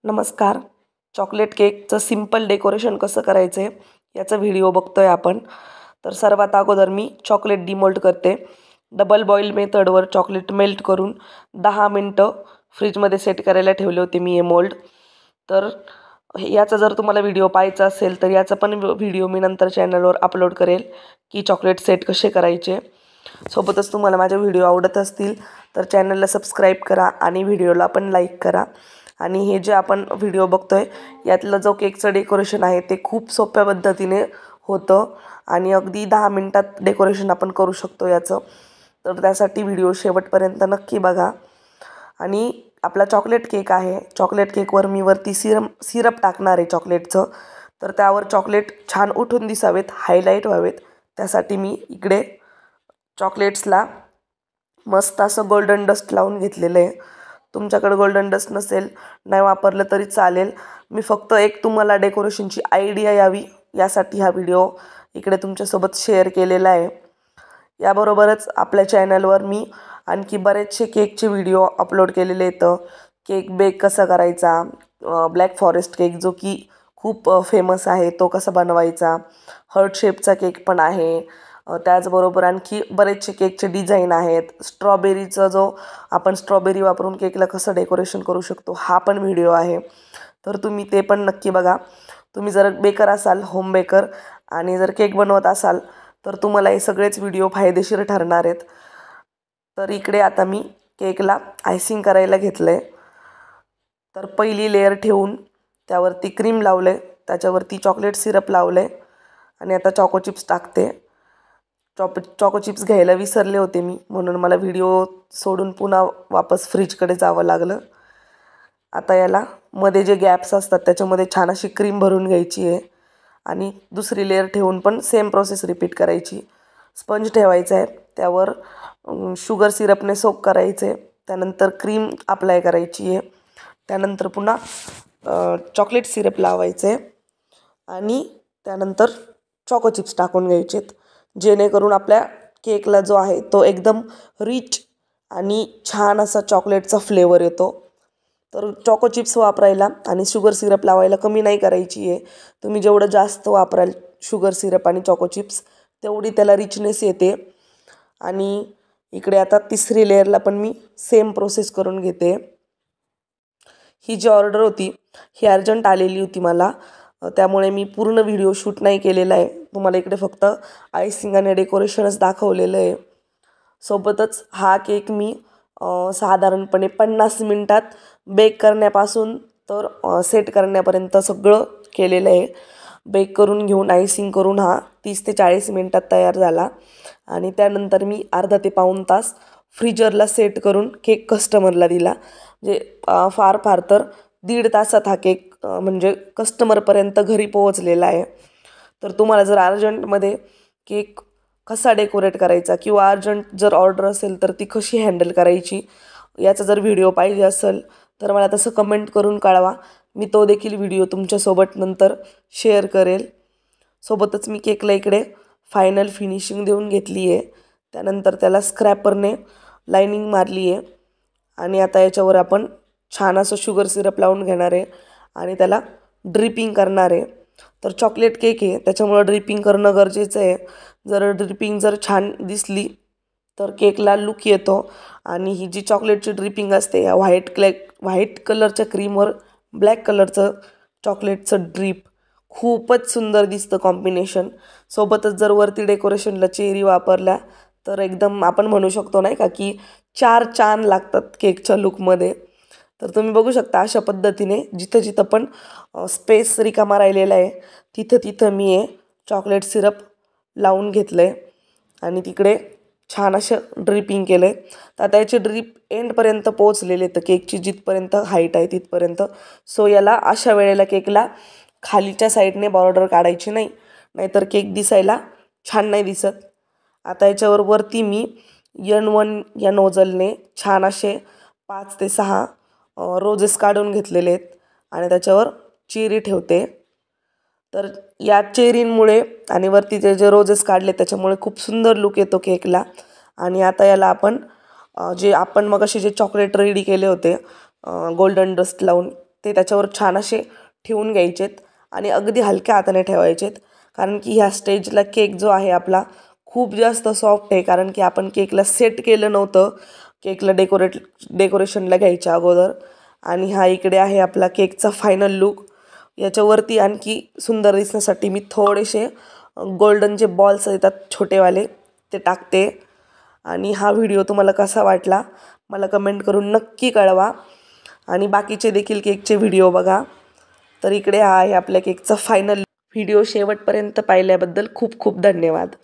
नमस्कार. चॉकलेट केकचं simple decoration कसं करायचं आहे याचा व्हिडिओ बघतोय आपण. तर सर्वात अगोदर मी चॉकलेट डिमोल्ड करते. डबल बॉईल मेथडवर चॉकलेट मेल्ट करून 10 मिनटं फ्रीजमध्ये सेट करायला ठेवले होते मी हे मोल्ड. तर याचा जर तुम्हाला व्हिडिओ पाहायचा असेल तर याचा पण व्हिडिओ मी नंतर चॅनलवर अपलोड करेल की चॉकलेट सेट कसे करायचे. सोबतच तुम्हाला माझे व्हिडिओ आवडत असतील तर चॅनलला सबस्क्राईब करा आणि व्हिडिओला पण लाईक करा. आणि हे जे आपण व्हिडिओ बघतोय यातलं जो केकचं डेकोरेशन आहे ते खूप सोप्या पद्धतीने होतं आणि अगदी 10 मिनटात डेकोरेशन आपण करू शकतो याचं. तर त्यासाठी व्हिडिओ शेवटपर्यंत नक्की बघा. आणि आपला चॉकलेट केक आहे. चॉकलेट केकवर मी वरती सिरप टाकणार आहे चॉकलेटचं. तर त्यावर चॉकलेट छान उठून दिसावेत, हायलाईट व्हावेत, त्यासाठी मी इकडे चॉकलेट्सला मस्त असं गोल्डन डस्ट लावून घेतलेलं आहे. तुमच्याकडे गोल्डन डस्ट नसेल, नाही वापरलं तरी चालेल. मी फक्त एक तुम्हाला डेकोरेशनची आयडिया यावी यासाठी हा व्हिडिओ इकडे तुमच्यासोबत शेअर केलेला आहे. याबरोबरच आपल्या चॅनलवर मी आणखी बरेचसे केकचे व्हिडिओ अपलोड केलेले आहेत. केक बेक कसा करायचा, ब्लॅक फॉरेस्ट केक जो की खूप फेमस आहे तो कसा बनवायचा, हार्ट शेपचा केक पण आहे. त्याचबरोबर आणखी बरेचसे केकचे डिझाईन आहेत. स्ट्रॉबेरीचा जो आपण स्ट्रॉबेरी वापरून केकला कसं डेकोरेशन करू शकतो हा पण व्हिडिओ आहे. तर तुम्ही ते पण नक्की बघा. तुम्ही जर बेकर असाल, होम बेकर, आणि जर केक बनवत असाल तर तुम्हाला हे सगळेच व्हिडिओ फायदेशीर ठरणार आहेत. तर इकडे आता मी केकला आयसिंग करायला घेतलं आहे. तर पहिली लेअर ठेवून त्यावरती क्रीम लावलं आहे, त्याच्यावरती चॉकलेट सिरप लावलं आहे आणि आता चॉको चिप्स टाकते. चॉको चिप्स घ्यायला विसरले होते मी, म्हणून मला व्हिडिओ सोडून पुन्हा वापस फ्रीजकडे जावं लागलं. आता याला मध्ये जे गॅप्स असतात त्याच्यामध्ये छान अशी क्रीम भरून घ्यायची आहे आणि दुसरी लेअर ठेवून पण सेम प्रोसेस रिपीट करायची. स्पंज ठेवायचा आहे, त्यावर शुगर सिरपने सोक करायचं आहे, त्यानंतर क्रीम अप्लाय करायची आहे, त्यानंतर पुन्हा चॉकलेट सिरप लावायचं आहे आणि त्यानंतर चॉको चिप्स टाकून घ्यायचे आहेत, जेणेकरून आपल्या केकला जो आहे तो एकदम रिच आणि छान असा चॉकलेटचा फ्लेवर येतो. तर चॉको चिप्स वापरायला आणि शुगर सिरप लावायला कमी नाही करायची आहे. तुम्ही जेवढं जास्त वापराल शुगर सिरप आणि चॉको चिप्स तेवढी त्याला रिचनेस येते. आणि इकडे आता तिसरी लेअरला पण मी सेम प्रोसेस करून घेते. ही जी ऑर्डर होती ही अर्जंट आलेली होती मला, त्यामुळे मी पूर्ण व्हिडिओ शूट नाही केलेला आहे. तुम्हाला इकडे फक्त आयसिंग आणि डेकोरेशनच दाखवलेलं आहे. सोबतच हा केक मी साधारणपणे 50 मिनटात बेक करण्यापासून तर सेट करण्यापर्यंत सगळं केलेलं आहे. बेक करून घेऊन आयसिंग करून हा 30 ते 40 मिनटात तयार झाला आणि त्यानंतर मी अर्धा ते पाऊण तास फ्रीजरला सेट करून केक कस्टमरला दिला. म्हणजे फार फार तर 1.5 तासात हा केक म्हणजे कस्टमरपर्यंत घरी पोहोचलेला आहे. तर तुम्हाला जर अर्जंटमध्ये केक कसा डेकोरेट करायचा किंवा अर्जंट जर ऑर्डर असेल तर ती कशी हँडल करायची याचा जर व्हिडिओ पाहिजे असेल तर मला तसं कमेंट करून कळवा. मी तो देखील व्हिडिओ तुमच्यासोबत नंतर शेअर करेल. सोबतच मी केकला इकडे फायनल फिनिशिंग देऊन घेतली आहे. त्यानंतर त्याला स्क्रॅपरने लाइनिंग मारली आहे आणि आता याच्यावर आपण छान असं शुगर सिरप लावून घेणार आहे आणि त्याला ड्रिपिंग करणार आहे. तर चॉकलेट केक आहे त्याच्यामुळं ड्रिपिंग करणं गरजेचं आहे. जर ड्रिपिंग छान दिसली तर केकला लुक येतो. आणि ही जी चॉकलेटची ड्रिपिंग असते या व्हाईट कलरच्या क्रीमवर ब्लॅक कलरचं चॉकलेटचं ड्रीप खूपच सुंदर दिसतं कॉम्बिनेशन. सोबतच जर वरती डेकोरेशनला चेरी वापरल्या तर एकदम आपण म्हणू शकतो नाही का की 4 चांद लागतात केकच्या लुकमध्ये. तर तुम्ही बघू शकता अशा पद्धतीने जिथं जिथं पण स्पेस रिकामा राहिलेला आहे तिथं तिथं मी हे चॉकलेट सिरप लावून घेतलं आहे आणि तिकडे छान असं ड्रिपिंग केलं आहे. तर आता याचे ड्रीप एंडपर्यंत पोहोचलेले तर केकची जिथपर्यंत हाईट आहे तिथपर्यंत. सो याला अशा वेळेला केकला खालीच्या साईडने बॉर्डर काढायची नाही, नाहीतर केक दिसायला छान नाही दिसत. आता याच्यावर वरती मी N1 या नोझलने छान असे 5 ते 6 रोजेस काढून घेतलेले आहेत आणि त्याच्यावर चेरी ठेवते. तर या चेरींमुळे आणि वरती जे रोजेस काढले त्याच्यामुळे खूप सुंदर लुक येतो केकला. आणि आता याला आपण जे आपण मगाशी जे चॉकलेट रेडी केले होते गोल्डन डस्ट लावून ते त्याच्यावर छान असे ठेवून घ्यायचेत आणि अगदी हलक्या हाताने ठेवायचेत, कारण की ह्या स्टेजला केक जो आहे आपला खूप जास्त सॉफ्ट आहे, कारण की आपण केकला सेट केलं नव्हतं केकला डेकोरेशनला घ्यायच्या अगोदर. आणि हा इकडे आहे आपला केकचा फायनल लुक. याच्यावरती आणखी सुंदर दिसण्यासाठी मी थोडेसे गोल्डन जे बॉल्स येतात छोटेवाले ते टाकते. आणि हा व्हिडिओ तुम्हाला कसा वाटला मला कमेंट करून नक्की कळवा. आणि बाकीचे देखील केकचे व्हिडिओ बघा. तर इकडे हा आहे आपल्या केकचा फायनल व्हिडिओ. शेवटपर्यंत पाहिल्याबद्दल खूप खूप धन्यवाद.